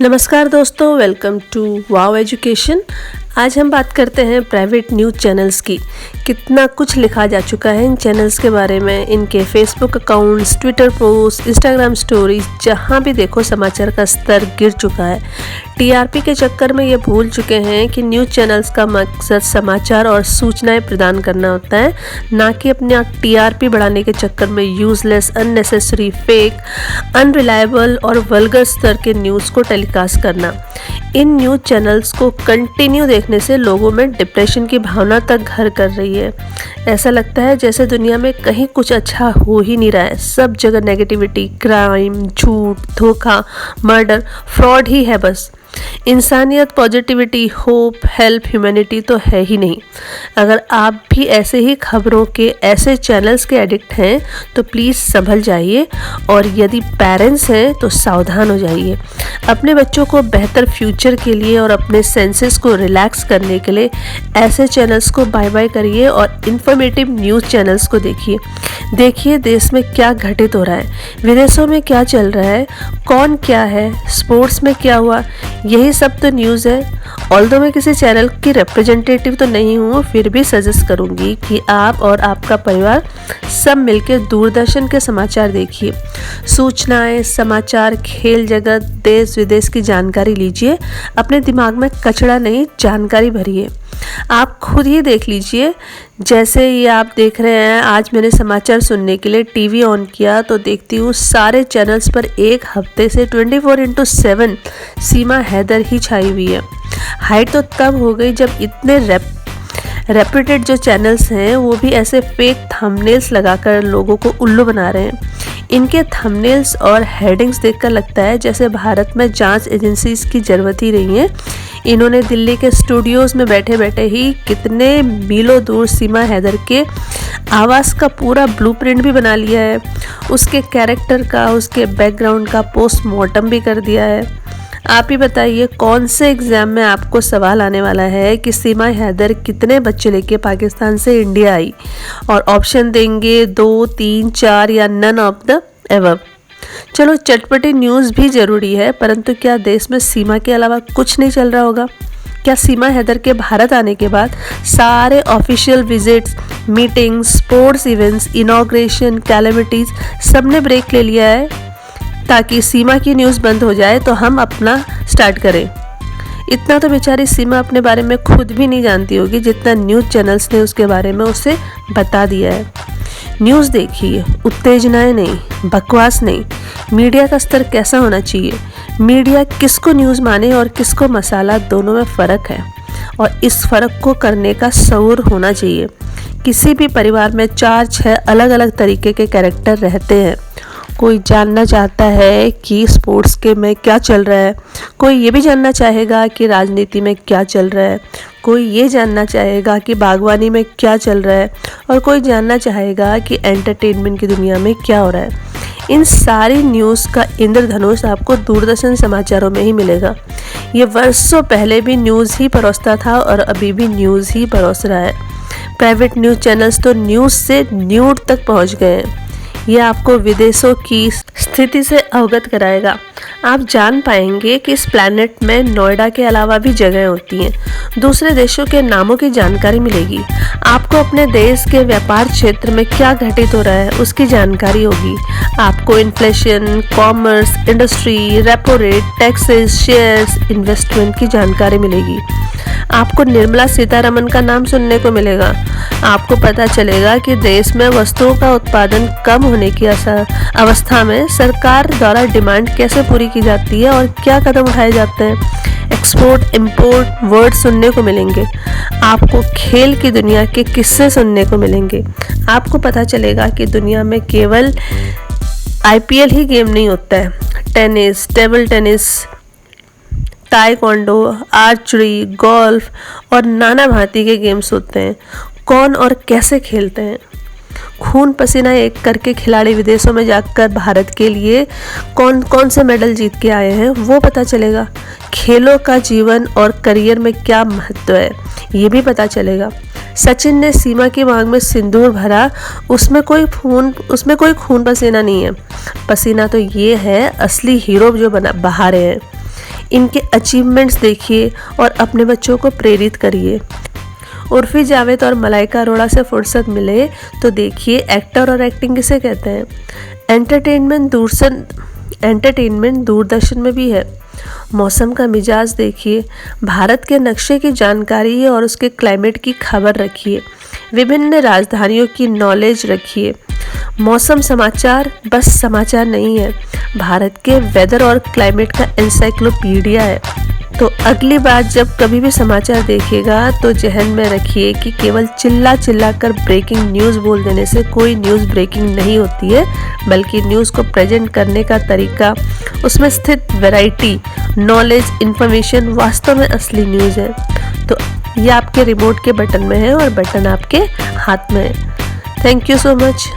नमस्कार दोस्तों, welcome two wow education. आज हम बात करते हैं प्राइवेट न्यूज़ चैनल्स की। कितना कुछ लिखा जा चुका है इन चैनल्स के बारे में, इनके Facebook accounts, Twitter post, Instagram stories, जहाँ भी देखो समाचार का स्तर गिर चुका है। टीआरपी के चक्कर में ये भूल चुके हैं कि न्यूज़ चैनल्स का मकसद समाचार और सूचनाएं प्रदान करना होता है, ना कि अपने टीआरपी बढ़ाने के चक्कर में यूजलेस, अननेसेसरी, फेक, अनरिलायबल और वल्गर स्तर के न्यूज़ को टेलीकास्ट करना। इन न्यूज़ चैनल्स को कंटिन्यू देखने से लोगों में डिप्रेशन की भावना तक घर कर रही है। ऐसा लगता है जैसे दुनिया में कहीं कुछ अच्छा हो ही नहीं रहा है, सब जगह नेगेटिविटी, क्राइम, झूठ, धोखा, मर्डर, फ्रॉड ही है। बस इंसानियत, पॉजिटिविटी, होप, हेल्प, ह्यूमैनिटी तो है ही नहीं। अगर आप भी ऐसे ही खबरों के, ऐसे चैनल्स के एडिक्ट हैं तो प्लीज़ संभल जाइए, और यदि पेरेंट्स हैं तो सावधान हो जाइए। अपने बच्चों को बेहतर फ्यूचर के लिए और अपने सेंसेस को रिलैक्स करने के लिए ऐसे चैनल्स को बाय बाय करिए और इंफॉर्मेटिव न्यूज़ चैनल्स को देखिए देश में क्या घटित हो रहा है, विदेशों में क्या चल रहा है, कौन क्या है, स्पोर्ट्स में क्या हुआ, यही सब तो न्यूज़ है। ऑल्दो मैं किसी चैनल की रिप्रेजेंटेटिव तो नहीं हूँ, फिर भी सजेस्ट करूँगी कि आप और आपका परिवार सब मिलकर दूरदर्शन के समाचार देखिए। सूचनाएं, समाचार, खेल जगत, देश विदेश की जानकारी लीजिए। अपने दिमाग में कचरा नहीं, जानकारी भरिए। आप खुद ही देख लीजिए। जैसे ये आप देख रहे हैं, आज मैंने समाचार सुनने के लिए टीवी ऑन किया तो देखती हूँ सारे चैनल्स पर एक हफ्ते से 24/7 सीमा हैदर ही छाई हुई है। हाइट तो तब हो गई जब इतने रेप्यूटेड जो चैनल्स हैं वो भी ऐसे फेक थंबनेल्स लगाकर लोगों को उल्लू बना रहे हैं। इनके थंबनेल्स और हेडिंग्स देखकर लगता है जैसे भारत में जांच एजेंसीज की ज़रूरत ही नहीं है। इन्होंने दिल्ली के स्टूडियोज़ में बैठे बैठे ही कितने मीलों दूर सीमा हैदर के आवाज़ का पूरा ब्लूप्रिंट भी बना लिया है। उसके कैरेक्टर का, उसके बैकग्राउंड का पोस्टमार्टम भी कर दिया है। आप ही बताइए कौन से एग्ज़ाम में आपको सवाल आने वाला है कि सीमा हैदर कितने बच्चे लेके पाकिस्तान से इंडिया आई, और ऑप्शन देंगे 2, 3, 4 या नन ऑफ द एबव। चलो, चटपटी न्यूज़ भी ज़रूरी है, परंतु क्या देश में सीमा के अलावा कुछ नहीं चल रहा होगा? क्या सीमा हैदर के भारत आने के बाद सारे official visits, meetings, sports events, inauguration, calamities सब ने ब्रेक ले लिया है ताकि सीमा की न्यूज़ बंद हो जाए तो हम अपना स्टार्ट करें? इतना तो बेचारी सीमा अपने बारे में खुद भी नहीं जानती होगी जितना न्यूज़ चैनल्स ने उसके बारे में उसे बता दिया है। न्यूज़ देखिए, उत्तेजनाएं नहीं, बकवास नहीं। मीडिया का स्तर कैसा होना चाहिए, मीडिया किसको न्यूज़ माने और किसको मसाला, दोनों में फ़र्क है, और इस फ़र्क को करने का शऊर होना चाहिए। किसी भी परिवार में 4-6 अलग अलग तरीके के कैरेक्टर रहते हैं। कोई जानना चाहता है कि स्पोर्ट्स के में क्या चल रहा है, कोई ये भी जानना चाहेगा कि राजनीति में क्या चल रहा है, कोई ये जानना चाहेगा कि बागवानी में क्या चल रहा है, और कोई जानना चाहेगा कि एंटरटेनमेंट की दुनिया में क्या हो रहा है। इन सारी न्यूज़ का इंद्रधनुष आपको दूरदर्शन समाचारों में ही मिलेगा। ये वर्षों पहले भी न्यूज़ ही परोसता था और अभी भी न्यूज़ ही परोस रहा है। प्राइवेट न्यूज़ चैनल्स तो न्यूज़ से न्यूड तक पहुंच गए हैं। यह आपको विदेशों की स्थिति से अवगत कराएगा। आप जान पाएंगे कि इस प्लैनेट में नोएडा के अलावा भी जगह होती हैं। दूसरे देशों के नामों की जानकारी मिलेगी। आपको अपने देश के व्यापार क्षेत्र में क्या घटित हो रहा है उसकी जानकारी होगी। आपको inflation, commerce, industry, repo rate, taxes, shares, investment की जानकारी मिलेगी। आपको निर्मला सीतारमण का नाम सुनने को मिलेगा। आपको पता चलेगा कि देश में वस्तुओं का उत्पादन कम होने की अवस्था में सरकार द्वारा डिमांड कैसे पूरी की जाती है और क्या कदम उठाए जाते हैं। एक्सपोर्ट, इंपोर्ट वर्ड सुनने को मिलेंगे। आपको खेल की दुनिया के किस्से सुनने को मिलेंगे। आपको पता चलेगा कि दुनिया में केवल IPL ही गेम नहीं होता है। Tennis, table tennis, taekwondo, archery, golf और नाना भांति के गेम्स होते हैं। कौन और कैसे खेलते हैं, खून पसीना एक करके खिलाड़ी विदेशों में जाकर भारत के लिए कौन कौन से मेडल जीत के आए हैं वो पता चलेगा। खेलों का जीवन और करियर में क्या महत्व है ये भी पता चलेगा। सचिन ने सीमा की मांग में सिंदूर भरा, उसमें कोई खून पसीना नहीं है। पसीना तो ये है असली हीरो जो बहा रहे हैं। इनके अचीवमेंट्स देखिए और अपने बच्चों को प्रेरित करिए। उर्फी जावेद और मलाइका अरोड़ा से फुर्सत मिले तो देखिए एक्टर और एक्टिंग किसे कहते हैं। एंटरटेनमेंट दूरदर्शन में भी है। मौसम का मिजाज देखिए, भारत के नक्शे की जानकारी और उसके क्लाइमेट की खबर रखिए, विभिन्न राजधानियों की नॉलेज रखिए। मौसम समाचार बस समाचार नहीं है, भारत के वेदर और क्लाइमेट का एनसाइक्लोपीडिया है। तो अगली बार जब कभी भी समाचार देखिएगा तो जहन में रखिए कि केवल चिल्ला चिल्ला कर ब्रेकिंग न्यूज़ बोल देने से कोई न्यूज़ ब्रेकिंग नहीं होती है, बल्कि न्यूज़ को प्रेजेंट करने का तरीका, उसमें स्थित वैरायटी, नॉलेज, इन्फॉर्मेशन वास्तव में असली न्यूज़ है। तो ये आपके रिमोट के बटन में है और बटन आपके हाथ में है। Thank you so much.